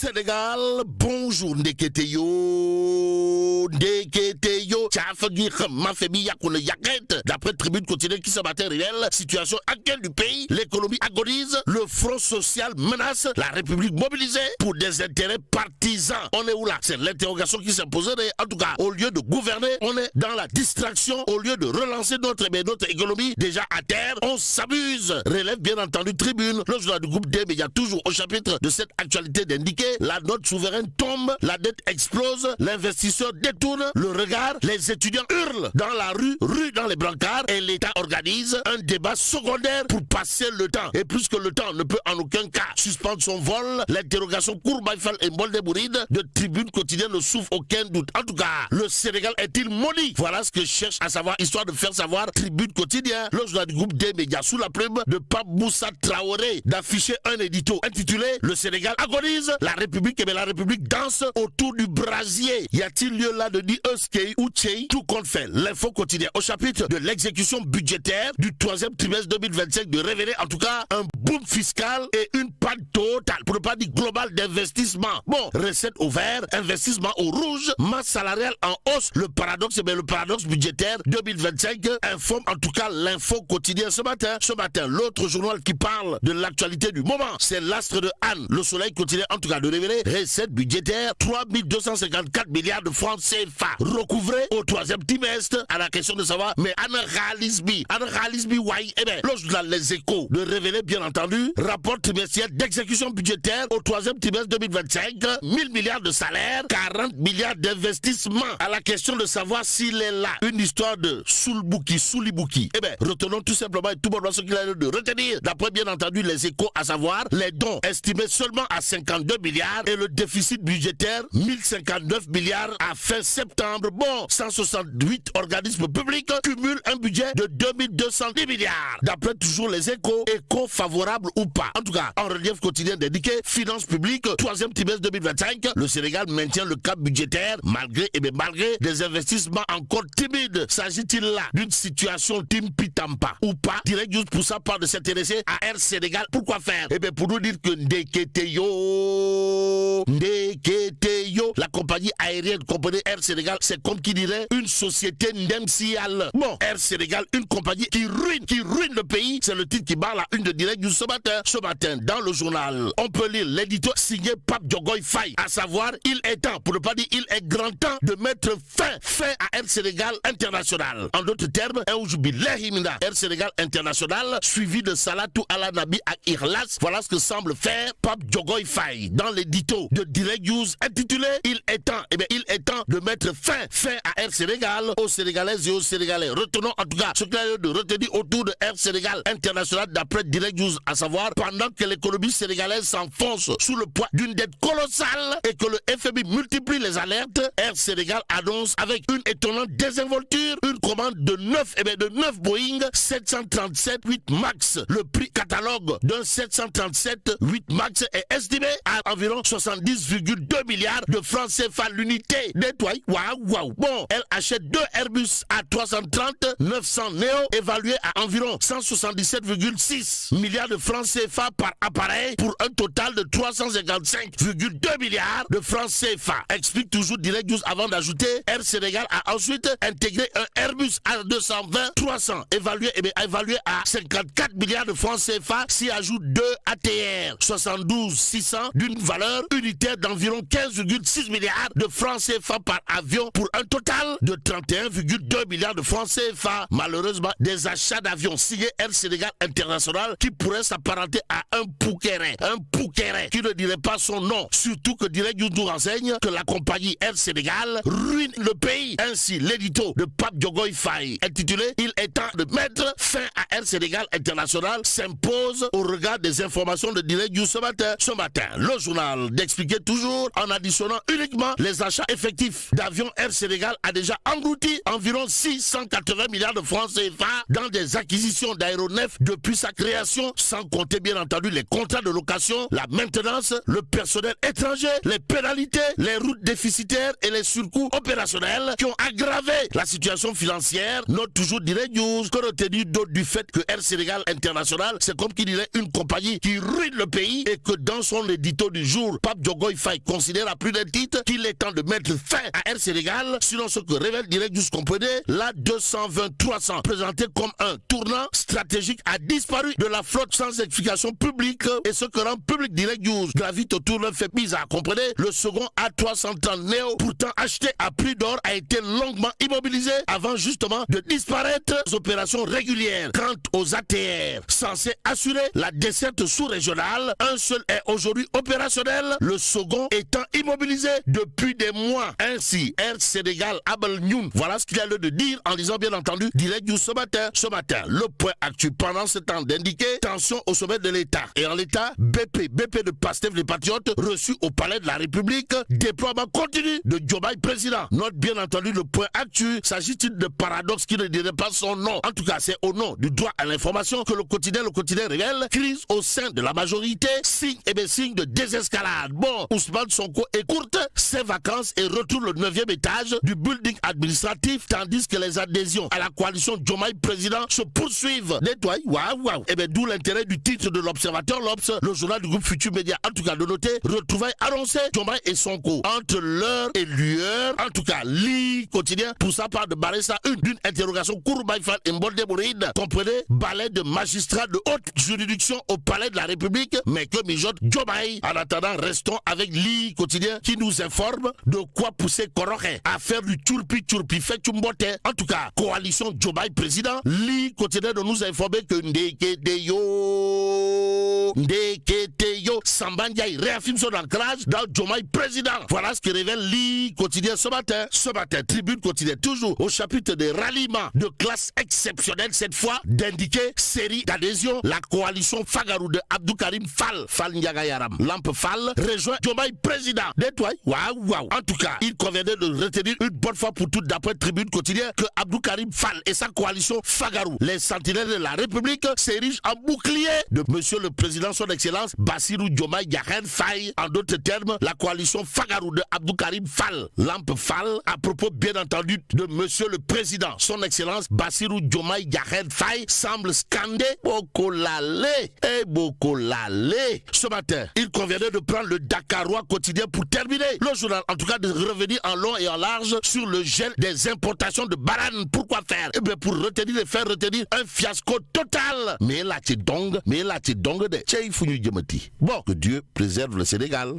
Sénégal, bonjour Ndeketeyo, Tchafagui, Mafebi Yakoune Yaket. D'après Tribune quotidienne qui se battait réelle, situation actuelle du pays, l'économie agonise, le front social menace, la République mobilisée pour des intérêts partisans. On est où là? C'est l'interrogation qui s'est posée. En tout cas, au lieu de gouverner, on est dans la distraction. Au lieu de relancer notre économie déjà à terre, on s'amuse. Relève bien entendu Tribune, le journal du groupe D, mais il y a toujours au chapitre de cette actualité d'indiquer la note souveraine tombe, la dette explose, l'investisseur détourne le regard, les étudiants hurlent dans la rue dans les brancards et l'État organise un débat secondaire pour passer le temps. Et plus que le temps ne peut en aucun cas suspendre son vol, l'interrogation Kourbaïfal et Moldebouride de Tribune quotidienne ne souffre aucun doute. En tout cas, le Sénégal est-il maudit? Voilà ce que je cherche à savoir, histoire de faire savoir Tribune quotidien, le journal du groupe des médias sous la plume de Pape Moussa Traoré d'afficher un édito intitulé Le Sénégal agonise, la République, et bien la République danse autour du brasier. Y a-t-il lieu là de dire Euskei ou Tchei? Tout compte fait. L'info quotidien au chapitre de l'exécution budgétaire du 3e trimestre 2025 de révéler en tout cas un boom fiscal et une panne totale, pour ne pas dire globale, d'investissement. Bon, recettes au vert, investissement au rouge, masse salariale en hausse. Le paradoxe, le paradoxe budgétaire 2025 informe en tout cas l'info quotidien ce matin. Ce matin, l'autre journal qui parle de l'actualité du moment, c'est l'Astre de Anne. Le Soleil quotidien en tout cas de révéler recettes budgétaires 3254 milliards de francs CFA recouvrés au 3e trimestre. À la question de savoir, mais Anne Ralisbi, why? Eh bien, le journal Les Échos de révéler bien entendu rapport trimestriel d'exécution budgétaire au 3e trimestre 2025, 1000 milliards de salaires, 40 milliards d'investissements. À la question de savoir s'il est là une histoire de Soulibouki. Eh bien, retenons tout simplement et tout bonnement ce qu'il a de retenir. D'après bien entendu Les Échos, à savoir les dons estimés seulement à 52 milliards et le déficit budgétaire 1059 milliards à fin septembre. Bon, 168 organismes publics cumulent un budget de 2210 milliards. D'après toujours Les Échos, éco-favorable ou pas. En tout cas, en relief quotidien d'indiquer finances publiques, 3e trimestre 2025, le Sénégal maintient le cap budgétaire malgré des investissements encore timides. S'agit-il là d'une situation timpitampa ou pas? Direct juste pour ça part de s'intéresser à Air Sénégal. Pourquoi faire? Eh bien pour nous dire que Ndeketeyo, la compagnie aérienne comprenée Air Sénégal, c'est comme qui dirait une société ndemsiale. Bon, Air Sénégal, une compagnie qui ruine le pays, c'est le titre qui barre la une de direct du ce matin. Ce matin, dans le journal, on peut lire l'édito signé Pape Diogoy Faye, à savoir, il est temps, pour ne pas dire il est grand temps, de mettre fin à Air Sénégal International. En d'autres termes, Air Sénégal International, suivi de Salatou Ala Nabi à Irlas. Voilà ce que semble faire Pape Diogoy Faye dans l'édito de Direct News intitulé Il est temps de mettre fin à Air Sénégal, aux Sénégalaises et aux Sénégalais. Retenons en tout cas ce qu'il y a de retenir autour de Air Sénégal International d'après Direct News, à savoir pendant que l'économie sénégalaise s'enfonce sous le poids d'une dette colossale et que le FMI multiplie les alertes, Air Sénégal annonce avec une étonnante désinvolture une commande de 9 Boeing 737-8 MAX. Le prix catalogue d'un 737-8 MAX est estimé à environ 70,2 milliards de francs CFA l'unité. Nettoie, waouh. Bon, elle achète 2 Airbus A330-900 Neo évalués à environ 177,6 milliards de francs CFA par appareil pour un total de 355,2 milliards de francs CFA. Explique toujours Direct News avant d'ajouter Air Sénégal a ensuite intégré un Airbus A220-300 évalué à 54 milliards de francs CFA, s'y ajoute 2 ATR 72-600 d'une valeur unitaire d'environ 15,6 milliards de francs CFA par avion pour un total de 31,2 milliards de francs CFA. Malheureusement, des achats d'avions signés Air Sénégal International qui pourraient s'apparenter à un pouqueret qui ne dirait pas son nom. Surtout que Direct News nous renseigne que la compagnie Air Sénégal ruine le pays. Ainsi, l'édito de Pape Diogoy Faye intitulé Il est temps de mettre fin à Air Sénégal International s'impose au regard des informations de Direct News ce matin. Le journal d'expliquer toujours en additionnant uniquement les achats effectifs d'avions. Air Sénégal a déjà englouti environ 680 milliards de francs CFA dans des acquisitions d'aéronefs depuis sa création sans compter bien entendu les contrats de location, la maintenance, le personnel étranger, les pénalités, les routes déficitaires et les surcoûts opérationnels qui ont aggravé la situation financière. Note toujours Direct News que retenu d'autres du fait que Air Sénégal International, c'est comme qu'il dirait une compagnie qui ruine le pays et que dans son édito du jour, Pape Diogoye Faye considère à plus d'un titre qu'il est temps de mettre fin à Air Sénégal. Sinon, ce que révèle Direct News, comprenez, la 220-300 présenté comme un tournant stratégique a disparu de la flotte sans explication publique et ce que rend public Direct News gravite autour d'un fait bizarre. Comprenez, le second A330 Neo, pourtant acheté à prix d'or, a été longuement immobilisé avant justement de disparaître aux opérations régulières. Quant aux ATR, censés assurer la desserte sous-régionale, un seul est aujourd'hui opérationnel, le second étant immobilisé depuis des mois. Ainsi, Air Sénégal Abel Nyoun, voilà ce qu'il a lieu de dire en lisant bien entendu Direct News ce matin. Ce matin, le point actu pendant ce temps d'indiquer tension au sommet de l'État. Et en l'État, BP de Pastef les Patriotes, reçu au Palais de la République, déploiement continu de Diomaye président. Note bien entendu le point actu, s'agit-il de paradoxe qui ne dirait pas son nom. En tout cas, c'est au nom du droit à l'information que le quotidien révèle crise au sein de la majorité, signe de désescalade. Bon, Ousmane Sonko écourte ses vacances et retourne le 9e étage du building administratif, tandis que les adhésions à la coalition Diomaye président se poursuivent. Nettoie, waouh. Et bien d'où l'intérêt du titre de l'Observateur, l'Obs, le journal du groupe Futur Média, en tout cas de noter, retrouvailles annoncées Diomaye et Sonko. Entre l'heure et lueur, en tout cas, lit quotidien, pour sa part de barrer ça d'une interrogation Kourbaïfal et Mbolde Bouride, comprenez, balai de magistrats de haute juridiction au Palais de la République, mais que mijote Diomaye. En attendant, restons avec lit quotidien qui nous informe de quoi pousser Koroké à faire du turpi fait chumbote. En tout cas, coalition Diomaye président, lit quotidien de nous informer que Ndeketeyo Sambandiaï réaffirme son ancrage dans Diomaye président. Voilà ce que révèle lit quotidien ce matin. Ce matin, Tribune quotidien toujours au chapitre des ralliements de classe exceptionnelle, cette fois d'indiquer série d'adhésions. La coalition Fagarou de Abdou Karim Fall Ndiagayaram, Lampe Fall, rejoint Diomaye président. Nettoie, waouh. En tout cas, il conviendrait de retenir une bonne fois pour toutes d'après Tribune quotidien que Abdou Karim Fall et sa coalition Fagarou, les sentinelles de la République, s'érigent en bouclier de monsieur le président son excellence Bassirou Diomaye Diakhar Faye. En d'autres termes, la coalition Fagarou de Abdou Karim Fall, Lampe Fall, à propos bien entendu de monsieur le président son excellence Bassirou Diomaye Diakhar Faye, semble scander Bokolale. Ce matin, il conviendrait de prendre le Dakarois quotidien pour terminer le journal, en tout cas de revenir en long et en large sur le gel des importations de bananes. Pourquoi faire? Eh bien pour faire retenir un fiasco total. Mais là tu dong de Tchei Founi Djemati. Bon, que Dieu préserve le Sénégal.